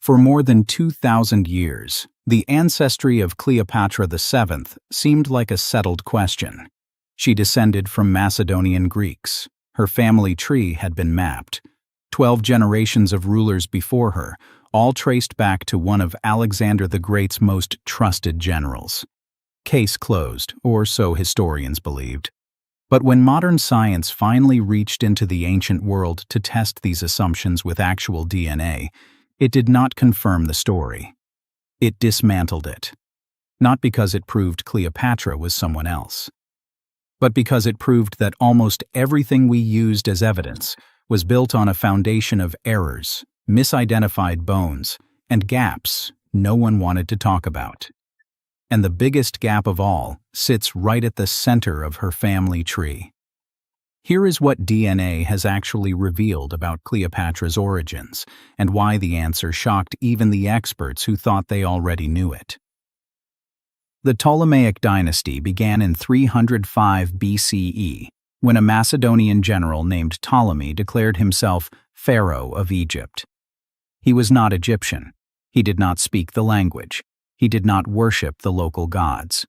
For more than 2,000 years, the ancestry of Cleopatra VII seemed like a settled question. She descended from Macedonian Greeks. Her family tree had been mapped. 12 generations of rulers before her, all traced back to one of Alexander the Great's most trusted generals. Case closed, or so historians believed. But when modern science finally reached into the ancient world to test these assumptions with actual DNA, it did not confirm the story. It dismantled it. Not because it proved Cleopatra was someone else, but because it proved that almost everything we used as evidence was built on a foundation of errors, misidentified bones, and gaps no one wanted to talk about. And the biggest gap of all sits right at the center of her family tree. Here is what DNA has actually revealed about Cleopatra's origins, and why the answer shocked even the experts who thought they already knew it. The Ptolemaic Dynasty began in 305 BCE, when a Macedonian general named Ptolemy declared himself Pharaoh of Egypt. He was not Egyptian. He did not speak the language. He did not worship the local gods.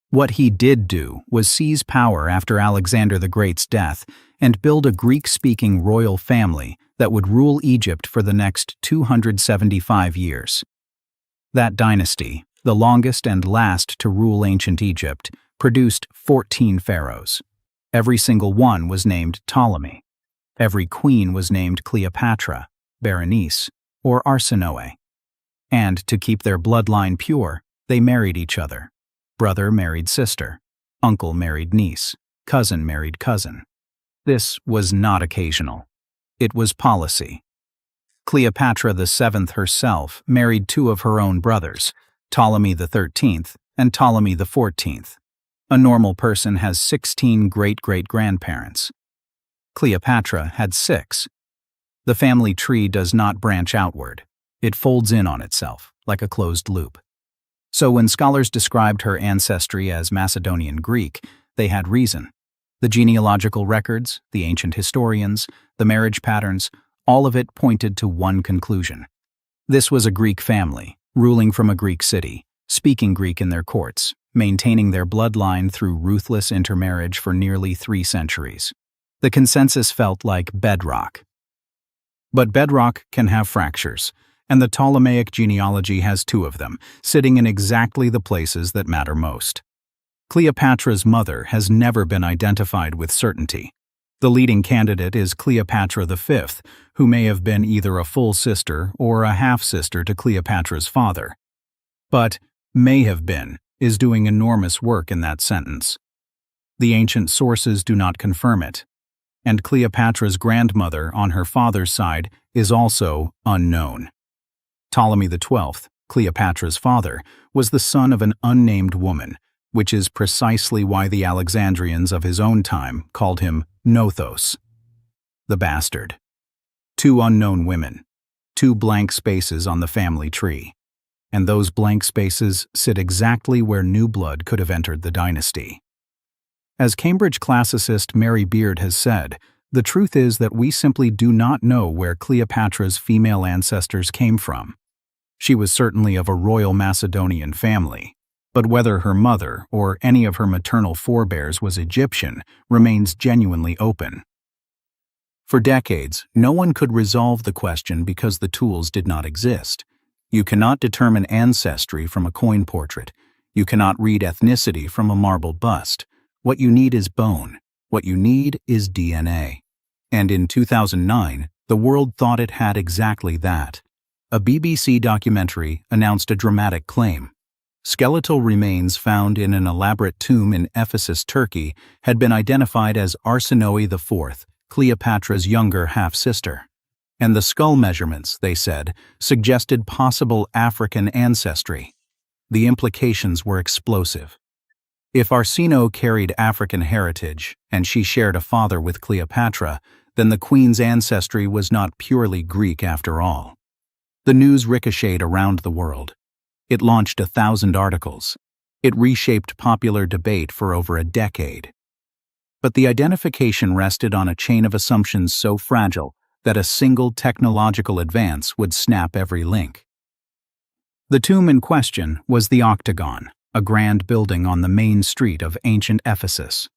What he did do was seize power after Alexander the Great's death and build a Greek-speaking royal family that would rule Egypt for the next 275 years. That dynasty, the longest and last to rule ancient Egypt, produced 14 pharaohs. Every single one was named Ptolemy. Every queen was named Cleopatra, Berenice, or Arsinoe. And to keep their bloodline pure, they married each other. Brother married sister, uncle married niece, cousin married cousin. This was not occasional. It was policy. Cleopatra VII herself married two of her own brothers, Ptolemy XIII and Ptolemy XIV. A normal person has 16 great-great-grandparents. Cleopatra had 6. The family tree does not branch outward. It folds in on itself, like a closed loop. So when scholars described her ancestry as Macedonian Greek, they had reason. The genealogical records, the ancient historians, the marriage patterns, all of it pointed to one conclusion. This was a Greek family, ruling from a Greek city, speaking Greek in their courts, maintaining their bloodline through ruthless intermarriage for nearly 3 centuries. The consensus felt like bedrock. But bedrock can have fractures, and the Ptolemaic genealogy has 2 of them, sitting in exactly the places that matter most. Cleopatra's mother has never been identified with certainty. The leading candidate is Cleopatra V, who may have been either a full sister or a half-sister to Cleopatra's father. But may have been is doing enormous work in that sentence. The ancient sources do not confirm it, and Cleopatra's grandmother on her father's side is also unknown. Ptolemy XII, Cleopatra's father, was the son of an unnamed woman, which is precisely why the Alexandrians of his own time called him Nothos, the bastard. 2 unknown women, 2 blank spaces on the family tree, and those blank spaces sit exactly where new blood could have entered the dynasty. As Cambridge classicist Mary Beard has said, the truth is that we simply do not know where Cleopatra's female ancestors came from. She was certainly of a royal Macedonian family, but whether her mother or any of her maternal forebears was Egyptian remains genuinely open. For decades, no one could resolve the question because the tools did not exist. You cannot determine ancestry from a coin portrait. You cannot read ethnicity from a marble bust. What you need is bone. What you need is DNA. And in 2009, the world thought it had exactly that. A BBC documentary announced a dramatic claim. Skeletal remains found in an elaborate tomb in Ephesus, Turkey, had been identified as Arsinoe IV, Cleopatra's younger half-sister. And the skull measurements, they said, suggested possible African ancestry. The implications were explosive. If Arsinoe carried African heritage, and she shared a father with Cleopatra, then the queen's ancestry was not purely Greek after all. The news ricocheted around the world. It launched 1,000 articles. It reshaped popular debate for over a decade. But the identification rested on a chain of assumptions so fragile that a single technological advance would snap every link. The tomb in question was the Octagon, a grand building on the main street of ancient Ephesus.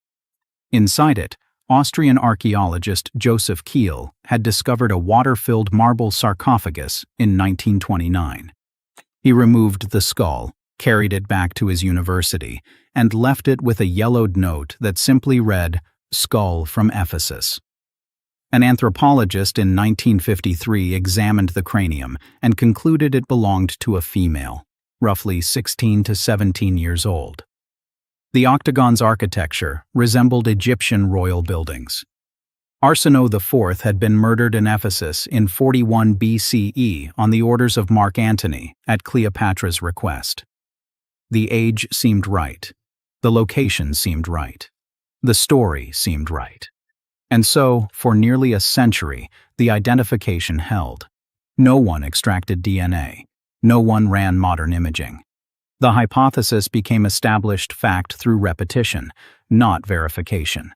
Inside it, Austrian archaeologist Joseph Kiel had discovered a water-filled marble sarcophagus in 1929. He removed the skull, carried it back to his university, and left it with a yellowed note that simply read, "Skull from Ephesus." An anthropologist in 1953 examined the cranium and concluded it belonged to a female, roughly 16 to 17 years old. The octagon's architecture resembled Egyptian royal buildings. Arsinoe IV had been murdered in Ephesus in 41 BCE on the orders of Mark Antony at Cleopatra's request. The age seemed right. The location seemed right. The story seemed right. And so, for nearly a century, the identification held. No one extracted DNA. No one ran modern imaging. The hypothesis became established fact through repetition, not verification.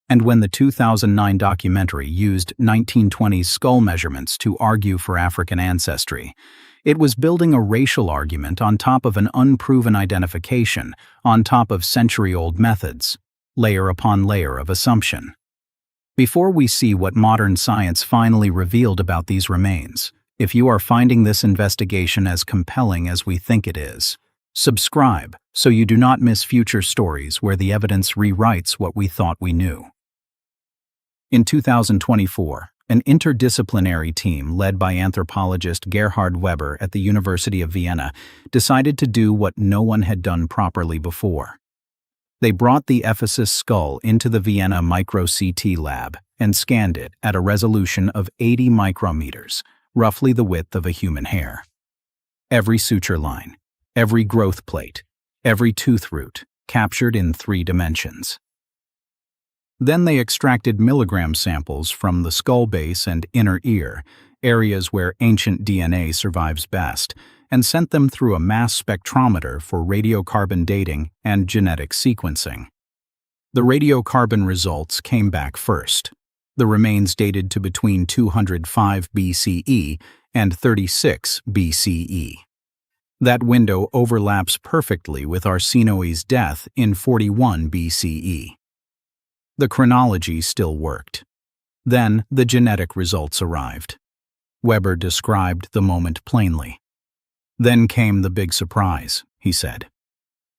And when the 2009 documentary used 1920s skull measurements to argue for African ancestry, it was building a racial argument on top of an unproven identification, on top of century-old methods, layer upon layer of assumption. Before we see what modern science finally revealed about these remains, if you are finding this investigation as compelling as we think it is, subscribe so you do not miss future stories where the evidence rewrites what we thought we knew. In 2024, an interdisciplinary team led by anthropologist Gerhard Weber at the University of Vienna decided to do what no one had done properly before. They brought the Ephesus skull into the Vienna micro-CT lab and scanned it at a resolution of 80 micrometers, roughly the width of a human hair. Every suture line, every growth plate, every tooth root, captured in 3 dimensions. Then they extracted milligram samples from the skull base and inner ear, areas where ancient DNA survives best, and sent them through a mass spectrometer for radiocarbon dating and genetic sequencing. The radiocarbon results came back first. The remains dated to between 205 BCE and 36 BCE. That window overlaps perfectly with Arsinoe's death in 41 BCE. The chronology still worked. Then the genetic results arrived. Weber described the moment plainly. Then came the big surprise, he said.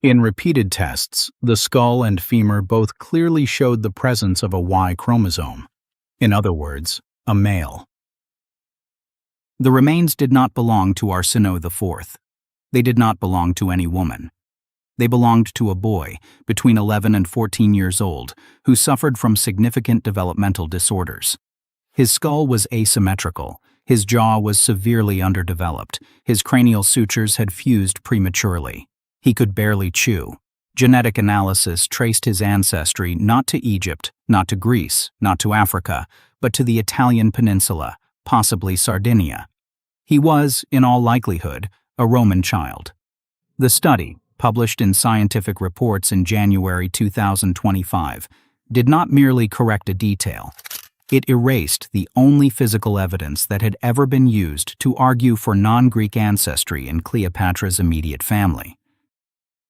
In repeated tests, the skull and femur both clearly showed the presence of a Y chromosome. In other words, a male. The remains did not belong to Arsinoe IV. They did not belong to any woman. They belonged to a boy, between 11 and 14 years old, who suffered from significant developmental disorders. His skull was asymmetrical, his jaw was severely underdeveloped, his cranial sutures had fused prematurely. He could barely chew. Genetic analysis traced his ancestry not to Egypt, not to Greece, not to Africa, but to the Italian peninsula, possibly Sardinia. He was, in all likelihood, a Roman child. The study, published in Scientific Reports in January 2025, did not merely correct a detail. It erased the only physical evidence that had ever been used to argue for non-Greek ancestry in Cleopatra's immediate family.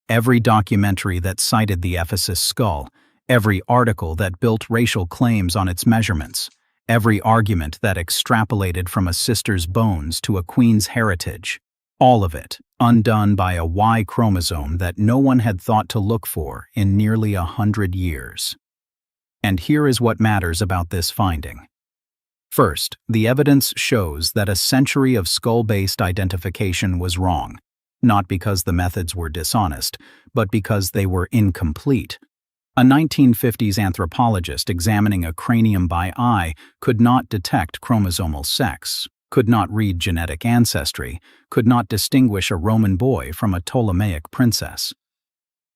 Every documentary that cited the Ephesus skull, every article that built racial claims on its measurements, every argument that extrapolated from a sister's bones to a queen's heritage, all of it undone by a Y chromosome that no one had thought to look for in nearly 100 years. And here is what matters about this finding. First, the evidence shows that a century of skull-based identification was wrong, not because the methods were dishonest, but because they were incomplete. A 1950s anthropologist examining a cranium by eye could not detect chromosomal sex, could not read genetic ancestry, could not distinguish a Roman boy from a Ptolemaic princess.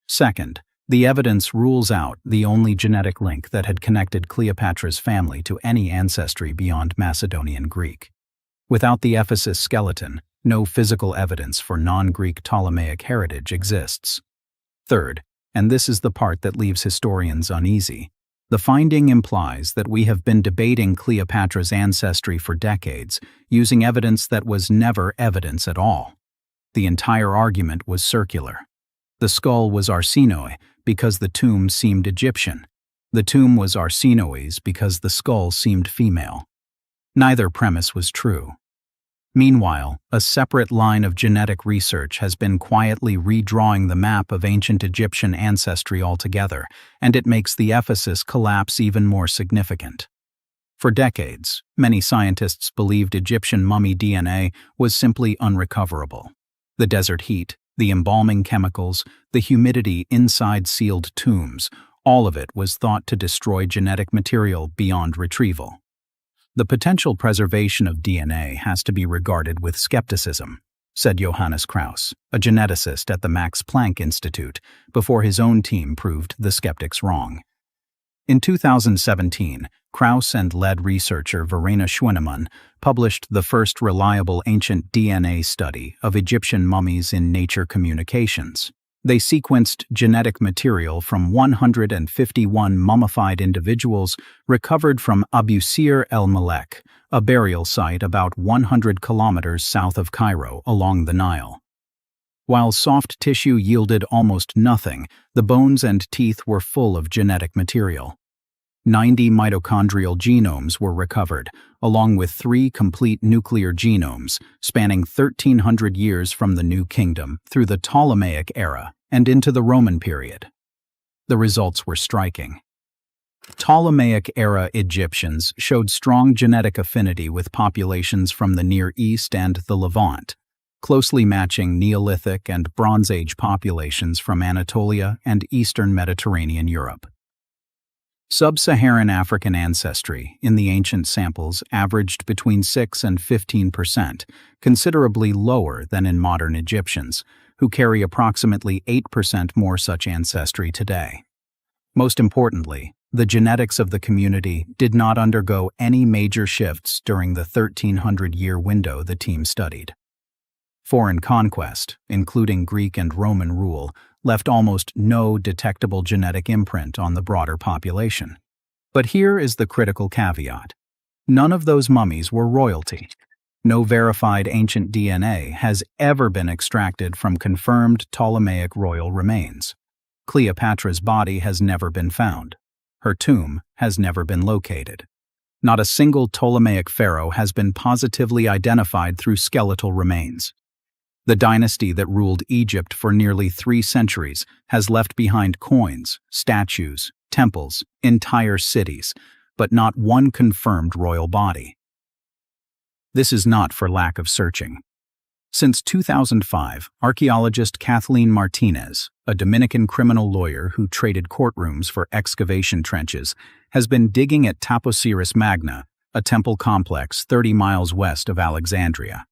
Second, the evidence rules out the only genetic link that had connected Cleopatra's family to any ancestry beyond Macedonian Greek. Without the Ephesus skeleton, no physical evidence for non-Greek Ptolemaic heritage exists. Third, and this is the part that leaves historians uneasy, The finding implies that we have been debating Cleopatra's ancestry for decades, using evidence that was never evidence at all. The entire argument was circular. The skull was Arsinoe because the tomb seemed Egyptian. The tomb was Arsinoe's because the skull seemed female. Neither premise was true. Meanwhile, a separate line of genetic research has been quietly redrawing the map of ancient Egyptian ancestry altogether, and it makes the Ephesus collapse even more significant. For decades, many scientists believed Egyptian mummy DNA was simply unrecoverable. The desert heat, the embalming chemicals, the humidity inside sealed tombs, all of it was thought to destroy genetic material beyond retrieval. The potential preservation of DNA has to be regarded with skepticism, said Johannes Krauss, a geneticist at the Max Planck Institute, before his own team proved the skeptics wrong. In 2017, Krauss and lead researcher Verena Schwinnemann published the first reliable ancient DNA study of Egyptian mummies in Nature Communications. They sequenced genetic material from 151 mummified individuals recovered from Abusir el-Malek, a burial site about 100 kilometers south of Cairo along the Nile. While soft tissue yielded almost nothing, the bones and teeth were full of genetic material. 90 mitochondrial genomes were recovered, along with 3 complete nuclear genomes, spanning 1,300 years from the New Kingdom through the Ptolemaic era and into the Roman period. The results were striking. Ptolemaic-era Egyptians showed strong genetic affinity with populations from the Near East and the Levant, closely matching Neolithic and Bronze Age populations from Anatolia and Eastern Mediterranean Europe. Sub-Saharan African ancestry in the ancient samples averaged between 6 and 15%, considerably lower than in modern Egyptians, who carry approximately 8% more such ancestry today. Most importantly, the genetics of the community did not undergo any major shifts during the 1,300-year window the team studied. Foreign conquest, including Greek and Roman rule, left almost no detectable genetic imprint on the broader population. But here is the critical caveat. None of those mummies were royalty. No verified ancient DNA has ever been extracted from confirmed Ptolemaic royal remains. Cleopatra's body has never been found. Her tomb has never been located. Not a single Ptolemaic pharaoh has been positively identified through skeletal remains. The dynasty that ruled Egypt for nearly 3 centuries has left behind coins, statues, temples, entire cities, but not one confirmed royal body. This is not for lack of searching. Since 2005, archaeologist Kathleen Martinez, a Dominican criminal lawyer who traded courtrooms for excavation trenches, has been digging at Taposiris Magna, a temple complex 30 miles west of Alexandria.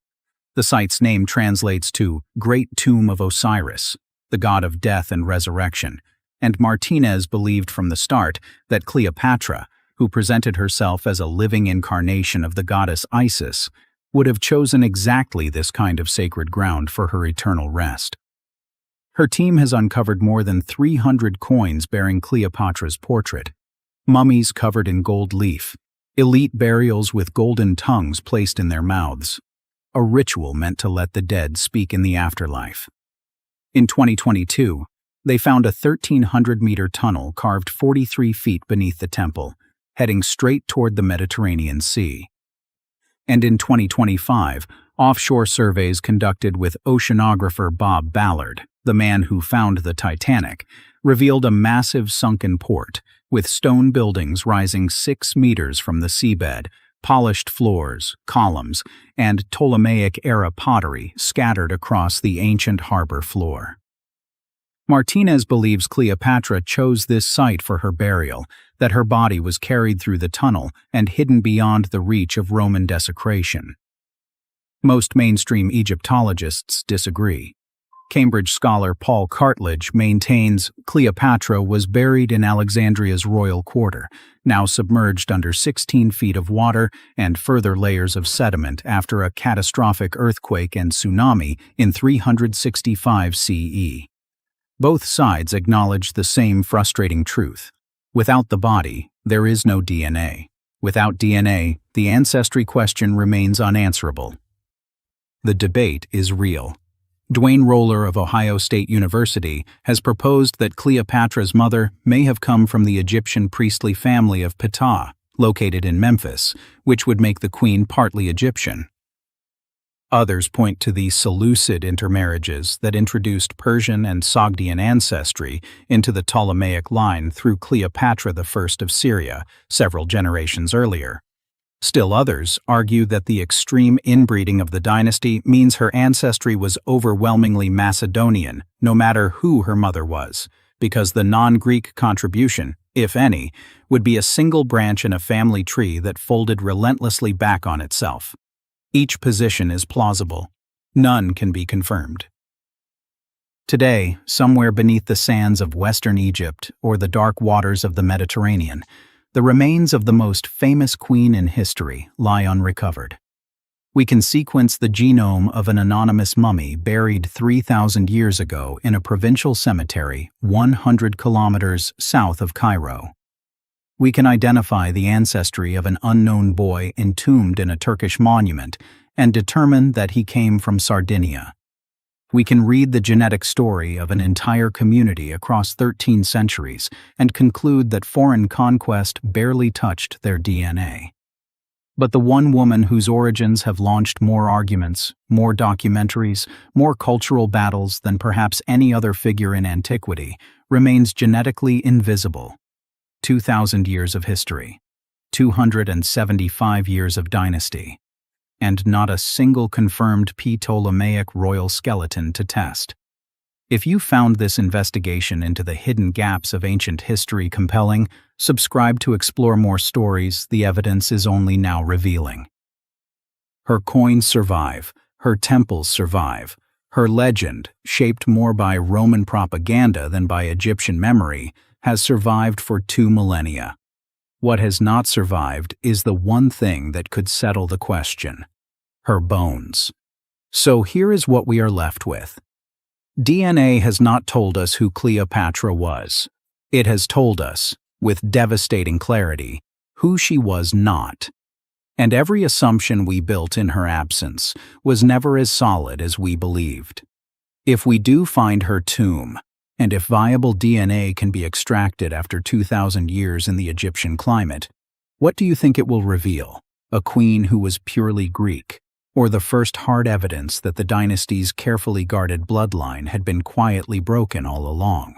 The site's name translates to Great Tomb of Osiris, the god of death and resurrection, and Martinez believed from the start that Cleopatra, who presented herself as a living incarnation of the goddess Isis, would have chosen exactly this kind of sacred ground for her eternal rest. Her team has uncovered more than 300 coins bearing Cleopatra's portrait, mummies covered in gold leaf, elite burials with golden tongues placed in their mouths, a ritual meant to let the dead speak in the afterlife. In 2022, they found a 1,300-meter tunnel carved 43 feet beneath the temple, heading straight toward the Mediterranean Sea. And in 2025, offshore surveys conducted with oceanographer Bob Ballard, the man who found the Titanic, revealed a massive sunken port, with stone buildings rising 6 meters from the seabed, polished floors, columns, and Ptolemaic-era pottery scattered across the ancient harbor floor. Martinez believes Cleopatra chose this site for her burial, that her body was carried through the tunnel and hidden beyond the reach of Roman desecration. Most mainstream Egyptologists disagree. Cambridge scholar Paul Cartledge maintains Cleopatra was buried in Alexandria's royal quarter, now submerged under 16 feet of water and further layers of sediment after a catastrophic earthquake and tsunami in 365 CE. Both sides acknowledge the same frustrating truth. Without the body, there is no DNA. Without DNA, the ancestry question remains unanswerable. The debate is real. Dwayne Roller of Ohio State University has proposed that Cleopatra's mother may have come from the Egyptian priestly family of Ptah, located in Memphis, which would make the queen partly Egyptian. Others point to the Seleucid intermarriages that introduced Persian and Sogdian ancestry into the Ptolemaic line through Cleopatra I of Syria, several generations earlier. Still others argue that the extreme inbreeding of the dynasty means her ancestry was overwhelmingly Macedonian, no matter who her mother was, because the non-Greek contribution, if any, would be a single branch in a family tree that folded relentlessly back on itself. Each position is plausible. None can be confirmed. Today, somewhere beneath the sands of Western Egypt or the dark waters of the Mediterranean, the remains of the most famous queen in history lie unrecovered. We can sequence the genome of an anonymous mummy buried 3,000 years ago in a provincial cemetery 100 kilometers south of Cairo. We can identify the ancestry of an unknown boy entombed in a Turkish monument and determine that he came from Sardinia. We can read the genetic story of an entire community across 13 centuries and conclude that foreign conquest barely touched their DNA. But the one woman whose origins have launched more arguments, more documentaries, more cultural battles than perhaps any other figure in antiquity remains genetically invisible. 2,000 years of history, 275 years of dynasty, and not a single confirmed Ptolemaic royal skeleton to test. If you found this investigation into the hidden gaps of ancient history compelling, subscribe to explore more stories the evidence is only now revealing. Her coins survive, her temples survive, her legend, shaped more by Roman propaganda than by Egyptian memory, has survived for 2 millennia. What has not survived is the one thing that could settle the question: her bones. So here is what we are left with. DNA has not told us who Cleopatra was. It has told us, with devastating clarity, who she was not. And every assumption we built in her absence was never as solid as we believed. If we do find her tomb, and if viable DNA can be extracted after 2,000 years in the Egyptian climate, what do you think it will reveal? A queen who was purely Greek, or the first hard evidence that the dynasty's carefully guarded bloodline had been quietly broken all along?